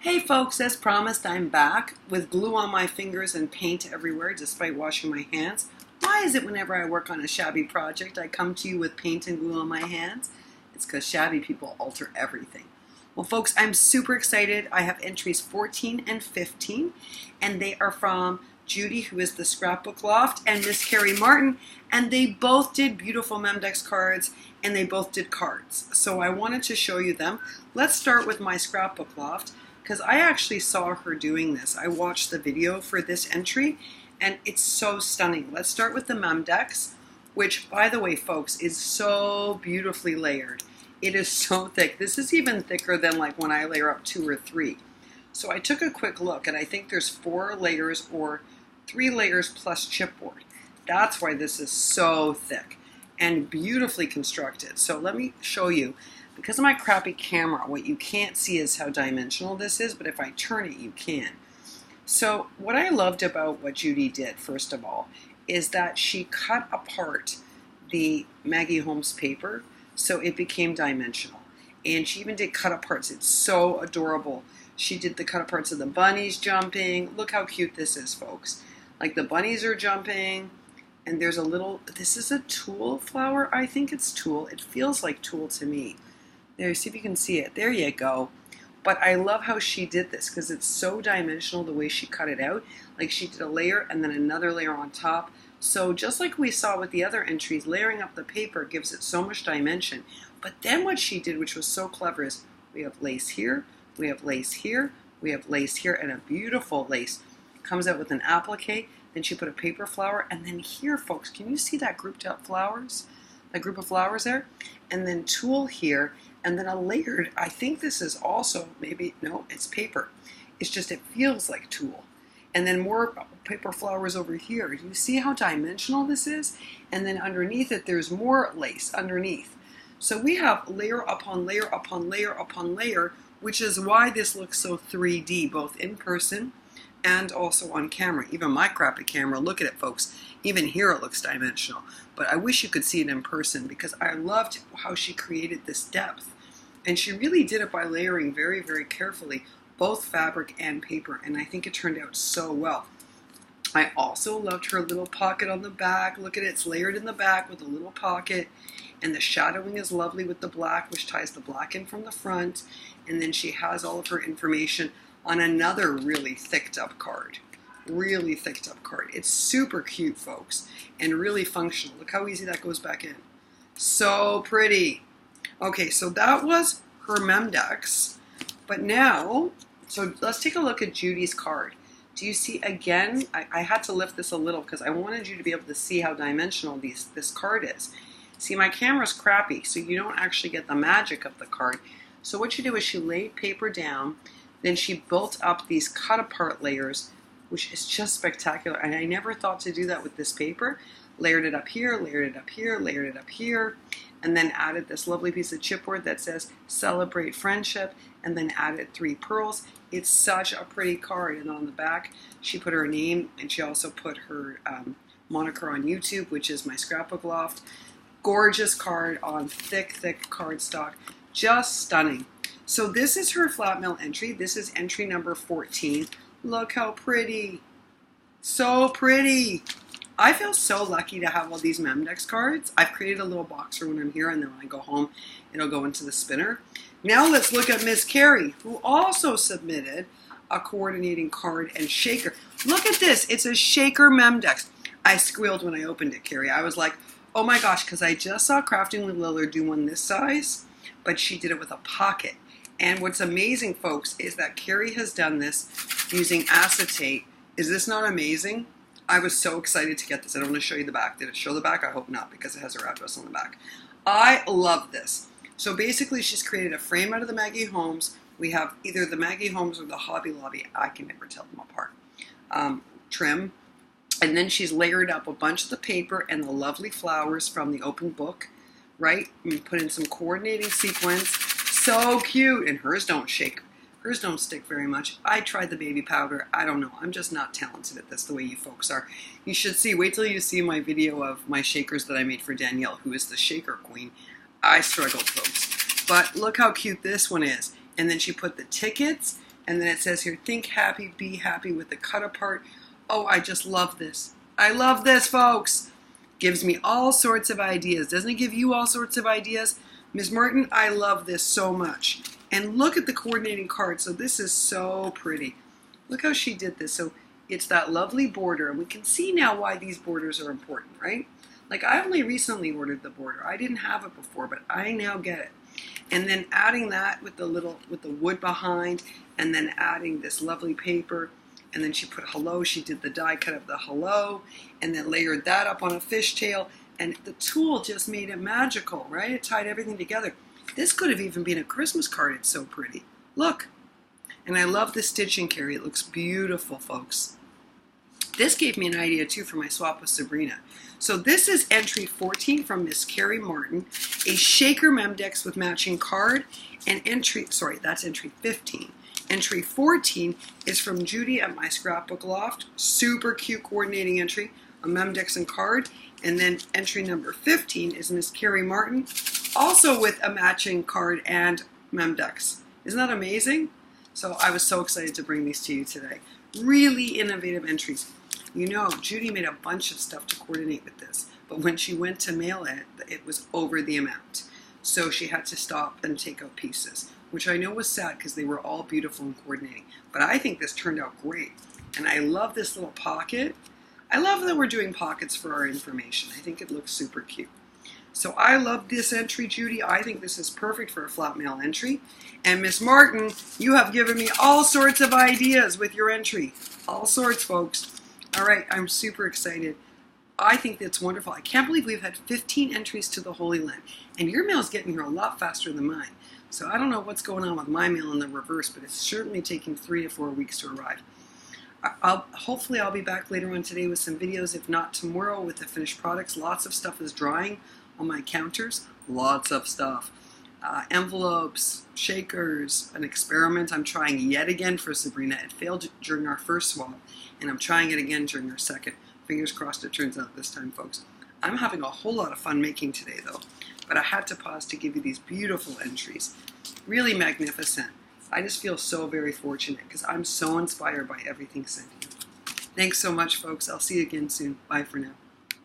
Hey folks, as promised, I'm back with glue on my fingers and paint everywhere despite washing my hands. Why is it whenever I work on a shabby project, I come to you with paint and glue on my hands? It's because shabby people alter everything. Well folks, I'm super excited. I have entries 14 and 15, and they are from Judy, who is the Scrapbook Loft, and Miss Carrie Martin, and they both did beautiful Memdex cards, and they both did cards. So I wanted to show you them. Let's start with my Scrapbook Loft, because I actually saw her doing this. I watched the video for this entry, and it's so stunning. Let's start with the Memdex, which, by the way, folks, is so beautifully layered. It is so thick. This is even thicker than like when I layer up 2 or 3. So I took a quick look, and I think there's 4 layers or 3 layers plus chipboard. That's why this is so thick and beautifully constructed. So let me show you. Because of my crappy camera, what you can't see is how dimensional this is, but if I turn it, you can. So what I loved about what Judy did, first of all, is that she cut apart the Maggie Holmes paper so it became dimensional. And she even did cut aparts. It's so adorable. She did the cut aparts of the bunnies jumping. Look how cute this is, folks. Like the bunnies are jumping, and there's a little, this is a tulle flower. I think it's tulle. It feels like tulle to me. There, see if you can see it. There you go. But I love how she did this because it's so dimensional the way she cut it out. Like she did a layer and then another layer on top. So just like we saw with the other entries, layering up the paper gives it so much dimension. But then what she did, which was so clever, is we have lace here, we have lace here, we have lace here, and a beautiful lace. Comes out with an applique. Then she put a paper flower. And then here, folks, can you see that grouped up flowers? That group of flowers there? And then tulle here. And then a layered, I think this is also maybe, no, it's paper. It's just, it feels like tulle. And then more paper flowers over here. You see how dimensional this is? And then underneath it, there's more lace underneath. So we have layer upon layer upon layer upon layer, which is why this looks so 3D, both in person and also on camera. Even my crappy camera, look at it, folks. Even here it looks dimensional. But I wish you could see it in person because I loved how she created this depth. And she really did it by layering very, very carefully, both fabric and paper, and I think it turned out so well. I also loved her little pocket on the back. Look at it, it's layered in the back with a little pocket, and the shadowing is lovely with the black, which ties the black in from the front, and then she has all of her information on another really thicked up card. Really thicked up card. It's super cute, folks, and really functional. Look how easy that goes back in. So pretty. Okay, so that was her Memdex, but now, so let's take a look at Judy's card. Do you see, again, I had to lift this a little because I wanted you to be able to see how dimensional this card is. See, my camera's crappy, so you don't actually get the magic of the card. So what she did was she laid paper down, then she built up these cut apart layers, which is just spectacular, and I never thought to do that with this paper. Layered it up here, layered it up here, layered it up here, and then added this lovely piece of chipboard that says celebrate friendship, and then added 3 pearls. It's such a pretty card. And on the back she put her name, and she also put her moniker on YouTube, which is my Scrapbook Loft. Gorgeous card on thick cardstock, just stunning. So this is her Flatmail entry. This is entry number 14. Look how pretty, so pretty. I feel so lucky to have all these Memdex cards. I've created a little box for when I'm here, and then when I go home, it'll go into the spinner. Now let's look at Miss Carrie, who also submitted a coordinating card and shaker. Look at this. It's a shaker Memdex. I squealed when I opened it, Carrie. I was like, oh my gosh, because I just saw Crafting with Lillard do one this size, but she did it with a pocket. And what's amazing, folks, is that Carrie has done this using acetate. Is this not amazing? I was so excited to get this. I don't want to show you the back. Did it show the back? I hope not, because it has her address on the back. I love this. So basically, she's created a frame out of the Maggie Holmes. We have either the Maggie Holmes or the Hobby Lobby. I can never tell them apart. Trim. And then she's layered up a bunch of the paper and the lovely flowers from the open book, right? And put in some coordinating sequins. So cute. And hers don't shake. Hers don't stick very much. I tried the baby powder. I don't know. I'm just not talented at this the way you folks are. You should see. Wait till you see my video of my shakers that I made for Danielle, who is the shaker queen. I struggled, folks. But look how cute this one is. And then she put the tickets. And then it says here, think happy, be happy with the cut apart. Oh, I just love this. I love this, folks. Gives me all sorts of ideas. Doesn't it give you all sorts of ideas? Ms. Martin, I love this so much. And look at the coordinating card. So this is so pretty. Look how she did this. So it's that lovely border. And we can see now why these borders are important, right? Like I only recently ordered the border. I didn't have it before, but I now get it. And then adding that with the wood behind, and then adding this lovely paper. And then she put hello. She did the die cut of the hello, and then layered that up on a fishtail. And the tool just made it magical, right? It tied everything together. This could have even been a Christmas card. It's so pretty. Look. And I love the stitching, Carrie. It looks beautiful, folks. This gave me an idea, too, for my swap with Sabrina. So this is entry 14 from Miss Carrie Martin, a shaker Memdex with matching card, and that's entry 15. Entry 14 is from Judy at My Scrapbook Loft. Super cute coordinating entry, a Memdex and card. And then entry number 15 is Miss Carrie Martin, also with a matching card and Memdex. Isn't that amazing? So I was so excited to bring these to you today. Really innovative entries. You know, Judy made a bunch of stuff to coordinate with this, but when she went to mail it, it was over the amount. So she had to stop and take out pieces, which I know was sad because they were all beautiful and coordinating. But I think this turned out great. And I love this little pocket. I love that we're doing pockets for our information. I think it looks super cute. So I love this entry, Judy. I think this is perfect for a Flatmail entry. And Miss Martin, you have given me all sorts of ideas with your entry. All sorts, folks. All right, I'm super excited. I think that's wonderful. I can't believe we've had 15 entries to the Holy Land. And your mail's getting here a lot faster than mine. So I don't know what's going on with my mail in the reverse, but it's certainly taking 3 to 4 weeks to arrive. Hopefully I'll be back later on today with some videos, if not tomorrow, with the finished products. Lots of stuff is drying on my counters. Lots of stuff. Envelopes, shakers, an experiment I'm trying yet again for Sabrina. It failed during our first swap, and I'm trying it again during our second. Fingers crossed it turns out this time, folks. I'm having a whole lot of fun making today, though. But I had to pause to give you these beautiful entries. Really magnificent. I just feel so very fortunate because I'm so inspired by everything sent in. Thanks so much, folks. I'll see you again soon. Bye for now.